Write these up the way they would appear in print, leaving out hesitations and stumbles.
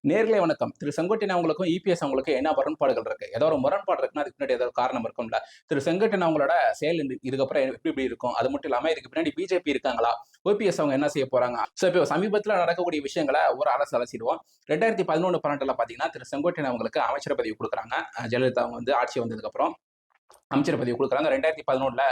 நேர்களே வணக்கம். திரு செங்கோட்டையன் அவங்களுக்கும், இபிஎஸ் அவங்களுக்கும் என்ன முரண்பாடுகள் இருக்கு? ஏதோ ஒரு முரண்பாடு இருக்குன்னா, அதுக்கு பின்னாடி ஏதோ ஒரு காரணம் இருக்கும்ல. திரு செங்கோட்டையன் அவங்களோட செயல் இதுக்கப்புறம் எப்படி எப்படி இருக்கும்? அது மட்டும் இல்லாம இதுக்கு பின்னாடி பிஜேபி இருக்காங்களா? ஓபிஎஸ் அவங்க என்ன செய்ய போறாங்க? இப்போ சமீபத்தில நடக்கக்கூடிய விஷயங்கள ஒரு அலசிடுவோம். 2011, 12ல பார்த்தீங்கன்னா, திரு செங்கோட்டையன் அவங்களுக்கு அமைச்சர் பதவி குடுக்குறாங்க. ஜெயலலிதா அவங்க வந்து ஆட்சி வந்ததுக்கப்புறம் அமைச்சர் பதவி கொடுக்குறாங்க. 2011ல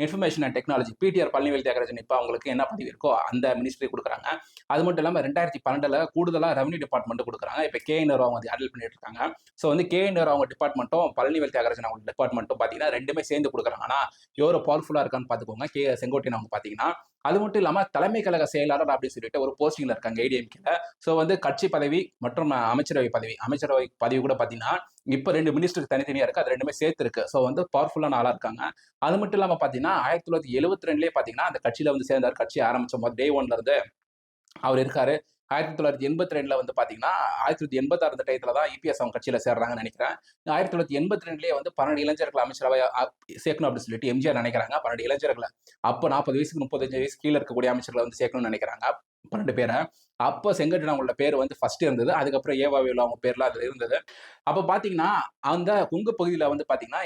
information and technology PTR Palanivel Thiagarajan இப்ப அவங்களுக்கு என்ன பதவி இருக்கோ அந்த மினிஸ்ட்ரி கொடுக்குறாங்க. அது மட்டும் இல்லாம 2012ல கூடுதலா ரெவன்யூ டிபார்ட்மெண்ட் கொடுக்குறாங்க. இப்ப கேஎன் அவங்க வந்து ஹேண்டில் பண்ணிட்டு இருக்காங்க. ஸோ வந்து கேஎன் அவங்க டிபார்ட்மெண்ட்டும் பழனிவேல் தியாகராஜன் அவங்க டிபார்ட்மெண்ட்டும் பார்த்தீங்கன்னா ரெண்டுமே சேர்ந்து கொடுக்குறாங்க. ஆனா எவ்வளோ பவர்ஃபுல்லா இருக்கான்னு பார்த்துக்கோங்க. செங்கோட்டையன் அவங்க பார்த்தீங்கன்னா அது மட்டும் இல்லாம தலைமை கழக செயலாளர் அப்படின்னு சொல்லிட்டு ஒரு போஸ்டிங்ல இருக்காங்க ஏடிஎம்கேல. ஸோ வந்து கட்சி பதவி மற்றும் அமைச்சரவை பதவி கூட பார்த்தீங்கன்னா இப்ப 2 மினிஸ்டருக்கு தனித்தனியா இருக்கு. அது ரெண்டுமே சேர்த்து இருக்கு. ஸோ வந்து பவர்ஃபுல்லான ஆளா இருக்காங்க. அது மட்டும் இல்லாம பாத்தீங்கன்னா 1972லயே பாத்தீங்கன்னா அந்த கட்சியில வந்து சேர்ந்தார். கட்சி ஆரம்பிச்ச போது டே ஒன்ல இருந்து அவர் இருக்காரு. 1982ல வந்து பாத்தீங்கன்னா 1986 இந்த டயத்துல தான் இபிஎஸ் அவங்க கட்சியில சேர்றாங்கன்னு நினைக்கிறேன். 1982லயே வந்து 12 இளைஞர்கள் அமைச்சரவை சேர்க்கணும் அப்படின்னு சொல்லிட்டு எம்ஜிஆர் நினைக்கிறாங்க. 12 இளைஞர்களை அப்போ 40 வயசுக்கு 35 வயசு கீழே இருக்கக்கூடிய அமைச்சர்களை வந்து சேர்க்கணும்னு நினைக்கிறாங்க. 12 பேரை. அப்போ செங்கோட்டையன் அவங்களோட பேர் வந்து ஃபர்ஸ்ட் இருந்தது. அதுக்கப்புறம் ஏவாவேலு அவங்க பேர்லாம் அதுல இருந்தது. அப்ப பாத்தீங்கன்னா அந்த கொங்கு பகுதியில வந்து பாத்தீங்கன்னா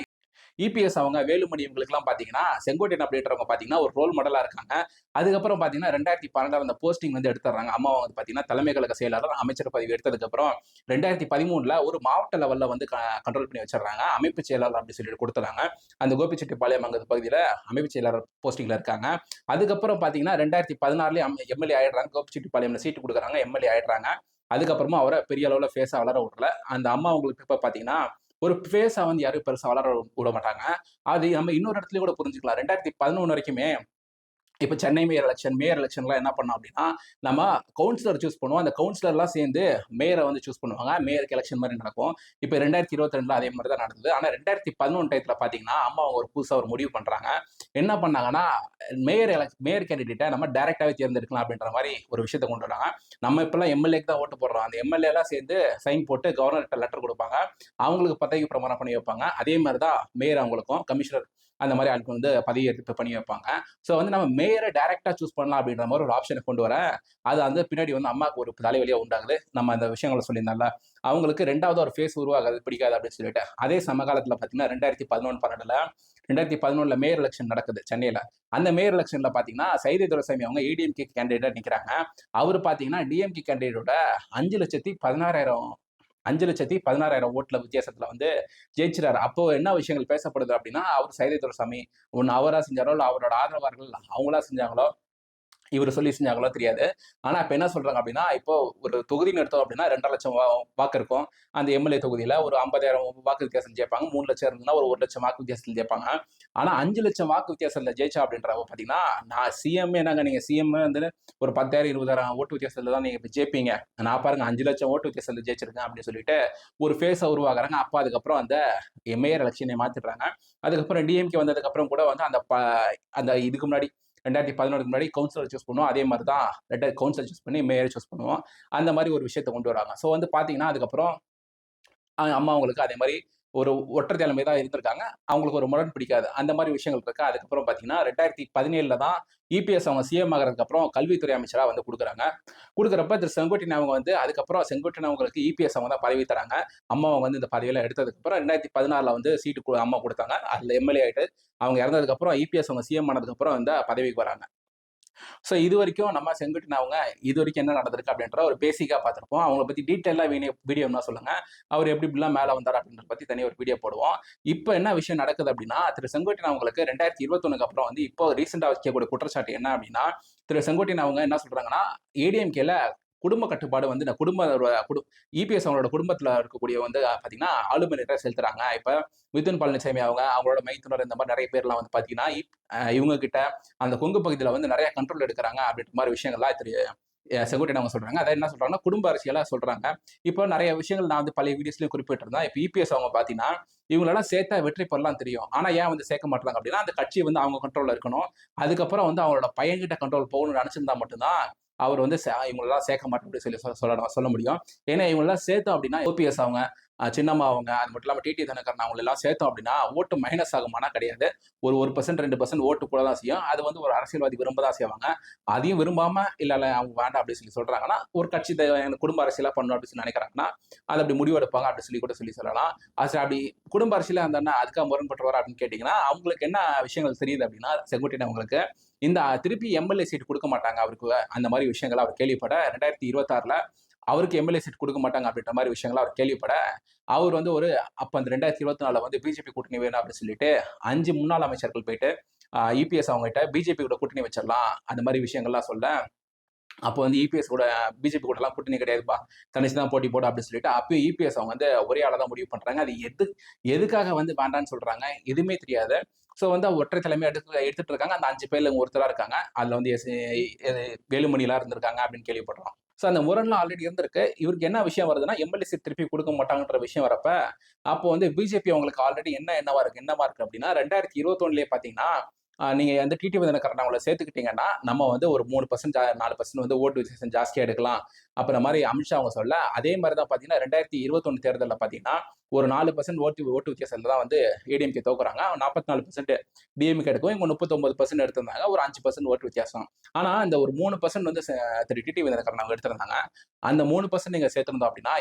இபிஎஸ் அவங்க வேலுமணி இவங்களுக்குலாம் பார்த்தீங்கன்னா செங்கோட்டையன் அப்படின்றவங்க பார்த்தீங்கன்னா ஒரு ரோல் மாடலா இருக்காங்க. அதுக்கப்புறம் பார்த்தீங்கன்னா 2012 அந்த போஸ்டிங் வந்து எடுத்துறாங்க. அம்மா வந்து பார்த்தீங்கன்னா தலைமை கழக செயலாளர் அமைச்சர் பதவி எடுத்ததுக்கப்புறம் 2013ல ஒரு மாவட்ட லெவலில் வந்து கண்ட்ரோல் பண்ணி வச்சிடறாங்க. அமைப்பு செயலாளர் அப்படின்னு சொல்லிட்டு கொடுத்துறாங்க. அந்த கோபிச்செட்டிப்பாளையம் அங்க பகுதியில் அமைப்பு செயலாளர் போஸ்டிங்ல இருக்காங்க. அதுக்கப்புறம் பார்த்தீங்கன்னா 2016லயே எம்எல்ஏ ஆயிடுறாங்க. கோபிச்செட்டிப்பாளையம்ல சீட்டு கொடுக்குறாங்க. எம்எல்ஏ ஆயிடுறாங்க. அதுக்கப்புறமா அவரை பெரிய அளவுல ஃபேஸா வளர விடல. அந்த அம்மா அவங்களுக்கு இப்ப பார்த்தீங்கன்னா ஒரு ஃபேஸா வந்து யாரும் பெருசா வளர விட மாட்டாங்க. அது நம்ம இன்னொரு இடத்துலயும் கூட புரிஞ்சுக்கலாம். 2011 வரைக்குமே இப்ப சென்னை மேயர் எலெக்ஷன்லாம் என்ன பண்ணோம் அப்படின்னா, நம்ம கவுன்சிலர் சூஸ் பண்ணுவோம். அந்த கவுன்சிலர்லாம் சேர்ந்து மேயரை வந்து சூஸ் பண்ணுவாங்க. மேயருக்கு எலெக்ஷன் மாதிரி நடக்கும். இப்ப 2022ல அதே மாதிரி தான் நடந்தது. ஆனா 2011 டயத்துல பாத்தீங்கன்னா, அம்மா அவங்க ஒரு புதுசா ஒரு முடிவு பண்றாங்க. என்ன பண்ணாங்கன்னா, மேயர் கேண்டிடேட்டை நம்ம டைரக்டாவே தேர்ந்தெடுக்கலாம் அப்படின்ற மாதிரி ஒரு விஷயத்தை கொண்டு வராங்க. நம்ம இப்பெல்லாம் எம்எல்ஏக்கு தான் ஓட்டு போடுறோம். அந்த எம்எல்ஏ எல்லாம் சேர்ந்து சைன் போட்டு கவர்னர்கிட்ட லெட்டர் கொடுப்பாங்க. அவங்களுக்கு பதவி பிரமாணம் பண்ணி வைப்பாங்க. அதே மாதிரி தான் மேயர் அவங்களுக்கும் கமிஷனர் அந்த மாதிரி ஆளுக்கு வந்து பதவி ஏற்பு பண்ணி வைப்பாங்க. ஸோ வந்து நம்ம மேயரை டைரக்டா சூஸ் பண்ணலாம் அப்படின்ற மாதிரி ஒரு ஆப்ஷனை கொண்டு வர அது வந்து பின்னாடி வந்து அம்மாவுக்கு ஒரு தலைவலியா உண்டாகுது. நம்ம அந்த விஷயங்களை சொல்லியிருந்தால அவங்களுக்கு 2வது ஒரு ஃபேஸ் உருவாகாது பிடிக்காது அப்படின்னு சொல்லிட்டு அதே சமகாலத்தில் பார்த்தீங்கன்னா 2011 மேயர் எலெக்ஷன் நடக்குது சென்னையில. அந்த மேயர் எலெக்ஷன்ல பாத்தீங்கன்னா சைதை துரைசாமி அவங்க ஏடிஎம்கே கேண்டிடேட்டா நிக்கிறாங்க. அவர் பாத்தீங்கன்னா டிஎம்கே கேண்டிடேட்டோட 5,16,000 ஓட்டுல வித்தியாசத்துல வந்து ஜெயிச்சிட்டாரு. அப்போ என்ன விஷயங்கள் பேசப்படுது அப்படின்னா, அவர் சைதை துரைசாமி ஒன்னு அவரா செஞ்சாரோ இல்ல அவரோட ஆதரவாளர்கள் அவங்களா செஞ்சாங்களோ இவர் சொல்லி செஞ்சாங்களோ தெரியாது. ஆனா இப்ப என்ன சொல்றாங்க அப்படின்னா, இப்போ ஒரு தொகுதின்னு எடுத்தோம் அப்படின்னா 2,50,000 வாக்கு இருக்கும். அந்த எம்எல்ஏ தொகுதியில ஒரு 50,000 வாக்கு வித்தியாசம் ஜெயிப்பாங்க. 3 லட்சம் இருந்ததுன்னா ஒரு 1,00,000 வாக்கு வித்தியாசத்தில் ஜெயிப்பாங்க. ஆனா 5,00,000 வாக்கு வித்தியாசத்துல ஜெயிச்சா அப்படின்றப்ப பாத்தீங்கன்னா, நான் சிஎம் என்னங்க நீங்க சிஎம் வந்து ஒரு 10,000 20,000 ஓட்டு வித்தியாசத்துல தான் நீங்க ஜெயிப்பீங்க. நான் பாருங்க 5,00,000 ஓட்டு வித்தியாசத்துல ஜெயிச்சிருக்கேன் அப்படின்னு சொல்லிட்டு ஒரு ஃபேஸ உருவாக்குறாங்க. அப்ப அதுக்கப்புறம் அந்த மேயர் எலெக்ஷனை மாத்திடுறாங்க. அதுக்கப்புறம் டிஎம்கே வந்ததுக்கு அப்புறம் கூட வந்து அந்த இதுக்கு முன்னாடி 2011க்கு முன்னாடி கவுன்சிலர் சூஸ் பண்ணுவோம். அதே மாதிரி தான் கவுன்சிலர் சூஸ் பண்ணி மேயர் சூஸ் பண்ணுவோம். அந்த மாதிரி ஒரு விஷயத்த கொண்டு வராங்க. ஸோ வந்து பார்த்தீங்கன்னா, அதுக்கப்புறம் அம்மா அவங்களுக்கு அதே மாதிரி ஒரு ஒற்றை தலைமை தான் இருந்திருக்காங்க. அவங்களுக்கு ஒரு முரண் பிடிக்காது. அந்த மாதிரி விஷயங்கள் இருக்கு. அதுக்கப்புறம் பார்த்தீங்கன்னா, 2017ல தான் இபிஎஸ் அவங்க சிஎம் ஆகுறதுக்கு அப்புறம் கல்வித்துறை அமைச்சரா வந்து குடுக்குறாங்க. குடுக்குறப்ப திரு செங்கோட்டையன் அவங்க வந்து அதுக்கப்புறம் செங்கோட்டையன் அவங்களுக்கு இபிஎஸ் அவங்க தான் பதவி தராங்க. அம்மா அவங்க வந்து இந்த பதவியெல்லாம் எடுத்ததுக்கு அப்புறம் 2016ல வந்து சீட்டு அம்மா குடுத்தாங்க. அதுல எம்எல்ஏ ஆயிட்டு அவங்க இறந்ததுக்கு அப்புறம் இபிஎஸ் அவங்க சிஎம் ஆனதுக்கு அப்புறம் இந்த பதவிக்கு வராங்க. ஸோ இதுவரைக்கும் நம்ம செங்கோட்டையன் அவங்க இதுவரைக்கும் என்ன நடந்திருக்கு அப்படின்ற ஒரு பேசிக்கா பார்த்திருப்போம். அவங்கள பத்தி டீட்டெயிலா வீடியோன்னா சொல்லுங்க. அவர் எப்படி இப்படிலாம் மேல வந்தார் அப்படின்றத பத்தி தனியா ஒரு வீடியோ போடுவோம். இப்ப என்ன விஷயம் நடக்குது அப்படின்னா, திரு செங்கோட்டையன் அவங்களுக்கு 2021க்கு அப்புறம் வந்து இப்போ ரீசெண்டா வைக்கக்கூடிய குற்றச்சாட்டு என்ன அப்படின்னா, திரு செங்கோட்டையன் அவங்க என்ன சொல்றாங்கன்னா, ஏடிஎம்கேல குடும்ப கட்டுப்பாடு வந்து இபிஎஸ் அவங்களோட குடும்பத்துல இருக்கக்கூடிய வந்து பாத்தீங்கன்னா ஆளுமை நிறைய செலுத்துறாங்க. இப்ப மிதுன் பழனிசாமி அவங்களோட மைத்துனர் இந்த மாதிரி நிறைய பேர்லாம் வந்து பாத்தீங்கன்னா இவங்க கிட்ட அந்த கொங்கு பகுதியில வந்து நிறைய கண்ட்ரோல் எடுக்கிறாங்க அப்படின்ற மாதிரி விஷயங்கள்லாம் செங்கோட்டையன் அவங்க சொல்றாங்க. அதை என்ன சொல்றாங்கன்னா குடும்ப அரசியலா சொல்றாங்க. இப்போ நிறைய விஷயங்கள் நான் வந்து பழைய வீடியோஸ்லயும் குறிப்பிட்டிருந்தேன். இப்போ இபிஎஸ் அவங்க பாத்தீங்கன்னா இவங்களெல்லாம் சேர்த்தா வெற்றி பெறலாம் தெரியும். ஆனா ஏன் வந்து சேர்க்க மாட்டாங்க அப்படின்னா அந்த கட்சி வந்து அவங்க கண்ட்ரோல்ல இருக்கணும். அதுக்கப்புறம் வந்து அவங்களோட பையன்கிட்ட கண்ட்ரோல் போகணும்னு நினைச்சிருந்தா மட்டும்தான் அவர் வந்து இவங்களெல்லாம் சேர்க்க மாட்டோம் அப்படின்னு சொல்ல முடியும். ஏன்னா இவங்களெல்லாம் சேர்த்தோம் அப்படின்னா ஓபிஎஸ் அவங்க சின்னம்மா அவங்க, அது மட்டும் இல்லாம டிடி தினகரன் அவங்கள எல்லாம் சேர்த்தோம் அப்படின்னா ஓட்டு மைனஸ் ஆகுமானா கிடையாது. ஒரு 1% 2% ஓட்டு கூட தான் செய்யும். அது வந்து ஒரு அரசியல்வாதி விரும்ப தான் செய்வாங்க. அதையும் விரும்பாம இல்ல அவங்க வேண்டாம் அப்படின்னு சொல்றாங்கன்னா, ஒரு கட்சி எனக்கு குடும்ப அரசியலா பண்ணணும் அப்படின்னு சொல்லி நினைக்கிறாங்கன்னா, அது அப்படி முடிவெடுப்பாங்க அப்படின்னு சொல்லி கூட சொல்லலாம். அது அப்படி குடும்ப அரசியலா இருந்தா அதுக்காக முரண்பட்டுருவாரா அப்படின்னு கேட்டீங்கன்னா, அவங்களுக்கு என்ன விஷயங்கள் தெரியுது அப்படின்னா, செங்கோட்டையன் அவங்களுக்கு இந்த திருப்பி எம்எல்ஏ சீட் கொடுக்க மாட்டாங்க அவருக்கு. அந்த மாதிரி விஷயங்கள் அவர் கேள்விப்பட 2026ல அவருக்கு எம்எல்ஏ சீட் கொடுக்க மாட்டாங்க அப்படின்ற மாதிரி விஷயங்கள் அவர் கேள்விப்பட, அவர் வந்து ஒரு அப்ப அந்த 2024ல வந்து பிஜேபி கூட்டணி வேணும் அப்படின்னு சொல்லிட்டு 5 முன்னாள் அமைச்சர்கள் போயிட்டு இபிஎஸ் அவங்ககிட்ட பிஜேபி கூட கூட்டணி வச்சிடலாம் அந்த மாதிரி விஷயங்கள்லாம் சொல்ல, அப்போ வந்து இபிஎஸ் கூட பிஜேபி கூட எல்லாம் கூட்டணி கிடையாதுப்பா, தனிச்சு தான் போட்டி போடும் அப்படின்னு சொல்லிட்டு அப்பயும் இபிஎஸ் அவங்க வந்து ஒரே ஆளா தான் முடிவு பண்றாங்க. அது எதுக்காக வந்து வேண்டான்னு சொல்றாங்க எதுவுமே தெரியாது. ஸோ வந்து ஒற்றை தலைமை எடுத்துட்டு இருக்காங்க. அந்த 5 பேர்ல ஒருத்தரா இருக்காங்க. அதுல வந்து வேலுமணி எல்லாம் இருந்திருக்காங்க அப்படின்னு கேள்விப்படுறோம். ஸோ அந்த முரண்லாம் ஆல்ரெடி இருந்திருக்கு. இவருக்கு என்ன விஷயம் வருதுன்னா, எம்எல்ஏ சீட் திருப்பி கொடுக்க மாட்டாங்கன்ற விஷயம் வரப்ப, அப்போ வந்து பிஜேபி அவங்களுக்கு ஆல்ரெடி என்னவா இருக்கு அப்படின்னா, 2021லயே பாத்தீங்கன்னா, நீங்க வந்து டிடிவி தினகரன் அவங்கள சேர்த்துக்கிட்டீங்கன்னா, நம்ம வந்து ஒரு 3% 4% வந்து ஓட்டு வித்தியாசம் ஜாஸ்தியா எடுக்கலாம். அப்புறம் மாதிரி அமித்ஷா அவங்க சொல்ல, அதே மாதிரி தான் பாத்தீங்கன்னா 2021 தேர்தலில் பாத்தீங்கன்னா, ஒரு 4% ஓட்டு வித்தியாசத்துல தான் வந்து ஏடிஎம்கே தோக்குறாங்க. 44% டிஎம்கே எடுக்கும். இவங்க 39% எடுத்திருந்தாங்க. ஒரு 5% ஓட்டு வித்தியாசம். ஆனா இந்த ஒரு 3% வந்து திரு டிடிவி தினகரன் அவங்க எடுத்திருந்தாங்க. அந்த 3% நீங்க சேர்த்திருந்தோம் அப்படின்னா,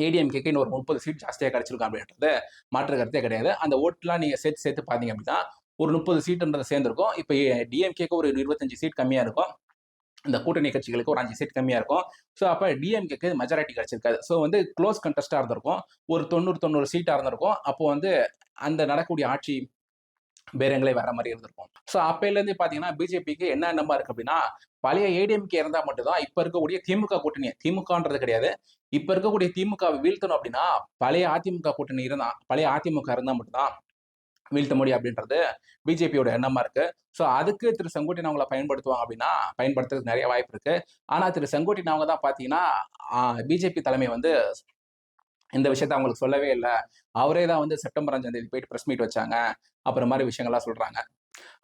ஏடிஎம்கேக்கு இன்னும் ஒரு 30 சீட் ஜாஸ்தியா கிடைச்சிருக்கும் அப்படின்றது மாற்று கருத்தே கிடையாது. அந்த ஓட்டுலாம் நீங்க சேர்த்து பாத்தீங்க அப்படின்னா, ஒரு 30 சீட்டுன்றது சேர்ந்திருக்கும். இப்ப டிஎம்கேக்கு ஒரு 25 சீட் கம்மியா இருக்கும். இந்த கூட்டணி கட்சிகளுக்கு ஒரு 5 சீட் கம்மியா இருக்கும். ஸோ அப்ப டிஎம்கேக்கு மெஜாரிட்டி கிடைச்சிருக்காது. ஸோ வந்து க்ளோஸ் கண்டெஸ்டா இருந்திருக்கும். ஒரு 90 சீட்டா இருந்திருக்கும். அப்போ வந்து அந்த நடக்கக்கூடிய ஆட்சி பேரங்களே வேற மாதிரி இருந்திருக்கும். ஸோ அப்பையிலேருந்து பார்த்தீங்கன்னா, பிஜேபிக்கு என்ன எண்ணமா இருக்கு அப்படின்னா, பழைய ஏடிஎம்கே இருந்தா மட்டும் தான் இப்ப இருக்கக்கூடிய திமுக கூட்டணி, திமுகன்றது கிடையாது. இப்ப இருக்கக்கூடிய திமுகவை வீழ்த்தணும் அப்படின்னா, பழைய அதிமுக இருந்தா மட்டும் தான் வீழ்த்த முடியும் அப்படின்றது பிஜேபியோட எண்ணமா இருக்கு. ஸோ அதுக்கு திரு செங்கோட்டையன் அவங்கள பயன்படுத்துவாங்க அப்படின்னா, பயன்படுத்துறதுக்கு நிறைய வாய்ப்பு இருக்கு. ஆனா திரு செங்கோட்டையன் அவங்க தான் பார்த்தீங்கன்னா, பிஜேபி தலைமை வந்து இந்த விஷயத்த அவங்களுக்கு சொல்லவே இல்ல. அவரே தான் வந்து செப்டம்பர் 5ஆம் தேதி போயிட்டு பிரஸ் மீட் வச்சாங்க. அப்புறம் மாரி விஷயங்கள்லாம் சொல்றாங்க.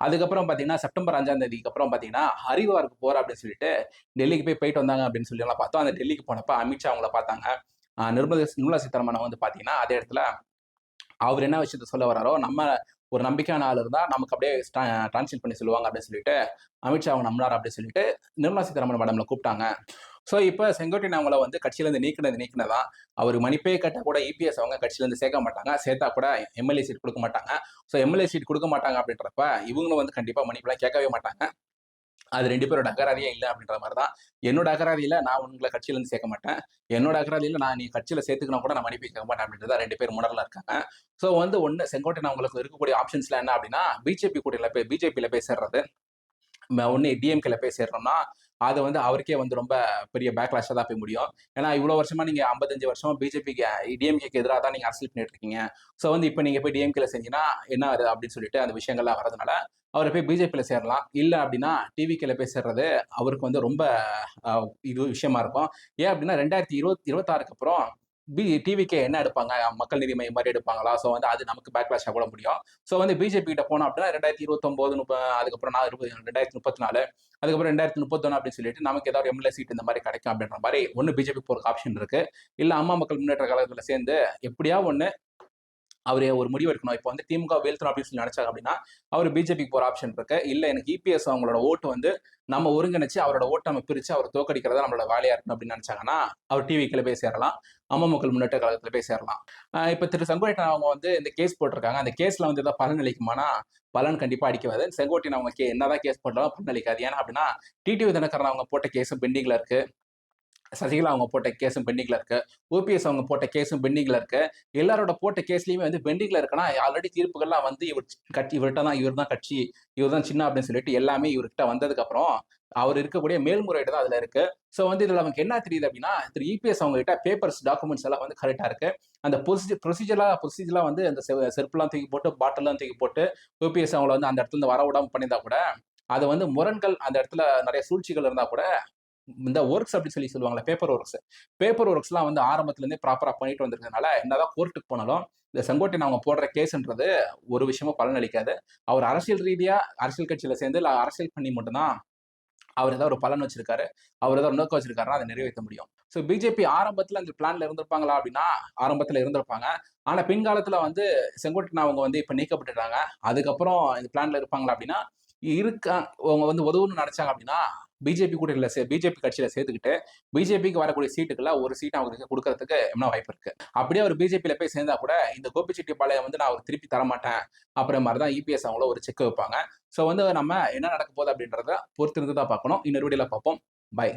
அதுக்கப்புறம் பார்த்தீங்கன்னா, செப்டம்பர் 5ஆம் தேதிக்கு அப்புறம் பார்த்தீங்கன்னா, ஹரித்வாருக்கு போறேன் அப்படின்னு சொல்லிட்டு டெல்லிக்கு போயிட்டு வந்தாங்க அப்படின்னு சொல்லி எல்லாம் பார்த்தோம். அந்த டெல்லிக்கு போனப்ப அமித்ஷா அவங்கள பார்த்தாங்க. நிர்மலா சீதாராமன் வந்து பார்த்தீங்கன்னா, அதே இடத்துல அவர் என்ன விஷயத்த சொல்ல வராரோ, நம்ம ஒரு நம்பிக்கையான ஆள் இருந்தா நமக்கு அப்படியே டிரான்ஸ்லேட் பண்ணி சொல்லுவாங்க அப்படின்னு சொல்லிட்டு, அமித்ஷா அவங்க நம்பினார் அப்படின்னு சொல்லிட்டு நிர்மலா சீதாராமன் மேடம்ல கூப்பிட்டாங்க. ஸோ இப்ப செங்கோட்டையன் அவங்கள வந்து கட்சியிலேருந்து நீக்கினதான். அவர் மன்னிப்பே கேட்டா கூட இபிஎஸ் அவங்க கட்சியிலேருந்து சேர்க்க மாட்டாங்க. சேர்த்தா கூட எம்எல்ஏ சீட் கொடுக்க மாட்டாங்க. ஸோ எம்எல்ஏ சீட் கொடுக்க மாட்டாங்க அப்படின்றப்ப, இவங்களும் வந்து கண்டிப்பா மன்னிப்புலாம் கேட்கவே மாட்டாங்க. அது 2 பேரோட அகராதியே இல்ல அப்படின்ற மாரி தான். என்னோட அகராதியில நான் உங்கள கட்சியிலேருந்து சேர்க்க மாட்டேன். என்னோட அகராதியில நீ கட்சியில சேர்த்துக்கினா கூட நான் மன்னிப்பு கேட்க மாட்டேன் அப்படின்றது தான் 2 பேர் முனறலா இருக்காங்க. ஸோ வந்து ஒண்ணு செங்கோட்டையன் அவங்களுக்கு இருக்கக்கூடிய ஆப்ஷன்ஸ்லாம் என்ன அப்படின்னா, பிஜேபியில போய் சேர்றது. ஒண்ணு டிஎம்கேல போய் சேர்றோம்னா, அது வந்து அவருக்கே வந்து ரொம்ப பெரிய பேக்லாஷா தான் போய் முடியும். ஏன்னா இவ்வளவு வருஷமா நீங்க 55 வருஷமா டிஎம்கேக்கு எதிரா தான் நீங்க அரசியல் பண்ணிட்டு இருக்கீங்க. ஸோ வந்து இப்ப நீங்க போய் டிஎம்கேல செஞ்சீங்கன்னா என்ன அது அப்படின்னு சொல்லிட்டு அந்த விஷயங்கள்லாம் வரதுனால, அவர போய் பிஜேபியில சேரலாம். இல்ல அப்படின்னா டிவிகேல போய் சேர்றது அவருக்கு வந்து ரொம்ப இது விஷயமா இருக்கும். ஏன் அப்படின்னா 2026க்கு அப்புறம் டிவிகே என்ன எடுப்பாங்க? மக்கள் நீதி மய்யம் மாரி எடுப்பாங்களா? ஸோ வந்து அது நமக்கு பேக்லாஷா கூட முடியும். ஸோ வந்து பிஜேபி கிட்ட போனோம் அப்படின்னா 2029, அதுக்கப்புறம் 2034, அதுக்கப்புறம் 2031 அப்படின்னு சொல்லிட்டு நமக்கு ஏதாவது எம்எல்ஏ சீட் இந்த மாதிரி கிடைக்கும் அப்படின்ற மாதிரி ஒண்ணு பிஜேபி போறதுக்கு ஆப்ஷன் இருக்கு. இல்ல அம்மா மக்கள் முன்னேற்ற கழகத்துல சேர்ந்து எப்படியா ஒண்ணு அவரு ஒரு முடிவு எடுக்கணும். இப்போ வந்து திமுக வீழ்த்தணும் அப்படின்னு சொல்லி நினைச்சாங்க அப்படின்னா, அவர் பிஜேபிக்கு போற ஆப்ஷன் இருக்கு. இல்ல எனக்கு இபிஎஸ் அவங்களோட ஓட்டு வந்து நம்ம ஒருங்கிணைச்சு அவரோட ஓட்ட நம்ம பிரிச்சு அவர் தோக்கடிக்கிறதா நம்மளோட வேலையா இருக்கணும் அப்படின்னு நினைச்சாங்கன்னா, அவர் டிவிக்குள்ள போய் சேரலாம். அம்மா மக்கள் முன்னேற்ற கழகத்துல போய் சேரலாம். இப்ப திரு செங்கோட்டையன் அவங்க வந்து இந்த கேஸ் போட்டிருக்காங்க. அந்த கேஸ்ல வந்து ஏதாவது பலன் அளிக்குமானா, பலன் கண்டிப்பா அடிக்காது. செங்கோட்டையன் அவங்க என்னதான் கேஸ் போட்டாலும் பலன் அளிக்காது. ஏன்னா அப்படின்னா, டிடிவி தினகரன் அவங்க போட்ட கேஸ் பெண்டிங்ல இருக்கு. சசிகலா அவங்க போட்ட கேஸும் பெண்டிங்ல இருக்கு. ஓபிஎஸ் அவங்க போட்ட கேஸும் பெண்டிங்ல இருக்கு. எல்லாரோட போட்ட கேஸ்லயுமே வந்து பெண்டிங்ல இருக்குன்னா, ஆல்ரெடி தீர்ப்புகள்லாம் வந்து இவர் தான் கட்சி, இவர் தான் சின்ன அப்படின்னு சொல்லிட்டு எல்லாமே இவர்கிட்ட வந்ததுக்கு அப்புறம், அவர் இருக்கக்கூடிய மேல்முறையீடு தான் அதுல இருக்கு. ஸோ வந்து இதுல நமக்கு என்ன தெரியுது அப்படின்னா, திரு இபிஎஸ் அவங்க கிட்ட பேப்பர்ஸ், டாக்குமெண்ட்ஸ் எல்லாம் வந்து கரெக்ட்டா இருக்கு. அந்த ப்ரொசீஜரா வந்து அந்த செருப்புலாம் தூக்கி போட்டு, பாட்டில்லாம் தூக்கி போட்டு, ஓபிஎஸ் அவங்கள வந்து அந்த இடத்துல இருந்து வரவிடாம பண்ணியிருந்தா கூட, அது வந்து முரண்கள் அந்த இடத்துல நிறைய சூழ்ச்சிகள் இருந்தா கூட இந்த ஒர்க்ஸ் அப்படின்னு சொல்லுவாங்கல்ல, பேப்பர் ஒர்க்ஸ்லாம் வந்து ஆரம்பத்துல இருந்தே ப்ராப்பரா பண்ணிட்டு வந்திருக்கிறதுனால, என்னதான் கோர்ட்டுக்கு போனாலும், இந்த செங்கோட்டையன் அவங்க போடுற கேஸ்ன்றது ஒரு விஷயமும் பலனளிக்காது. அவர் அரசியல் ரீதியா அரசியல் கட்சியில சேர்ந்து இல்ல அரசியல் பண்ணி மட்டும் தான் அவர் ஏதாவது ஒரு பலன் வச்சிருக்காரு, அவர் ஏதாவது ஒரு நோக்கம் வச்சிருக்காருன்னா அதை நிறைவேற்ற முடியும். ஸோ பிஜேபி ஆரம்பத்துல அந்த பிளான்ல இருந்திருப்பாங்களா அப்படின்னா, ஆரம்பத்துல இருந்திருப்பாங்க. ஆனா பின்காலத்துல வந்து செங்கோட்டையன் அவங்க வந்து இப்ப நீக்கப்பட்டுட்டாங்க. அதுக்கப்புறம் இந்த பிளான்ல இருப்பாங்களா அப்படின்னா, இருக்கா அவங்க வந்து உதவும்னு நினைச்சாங்க அப்படின்னா, பிஜேபி கட்சியில சேர்த்துக்கிட்டு, பிஜேபிக்கு வரக்கூடிய சீட்டுகள்ல ஒரு சீட் அவங்களுக்கு குடுக்கறதுக்கு எம்னா வாய்ப்பு இருக்கு. அப்படியே அவர் பிஜேபியில போய் சேர்ந்தா கூட, இந்த கோபிச்செட்டிப்பாளையம் வந்து நான் அவருக்கு திருப்பி தரமாட்டேன். அப்புறம் மாரி தான் இபிஎஸ் அவங்கள ஒரு செக் வைப்பாங்க. ஸோ வந்து நம்ம என்ன நடக்க போகுது அப்படின்றத பொறுத்திருந்து தான் பார்க்கணும். இன்னொரு வீடியோல பார்ப்போம். பாய்.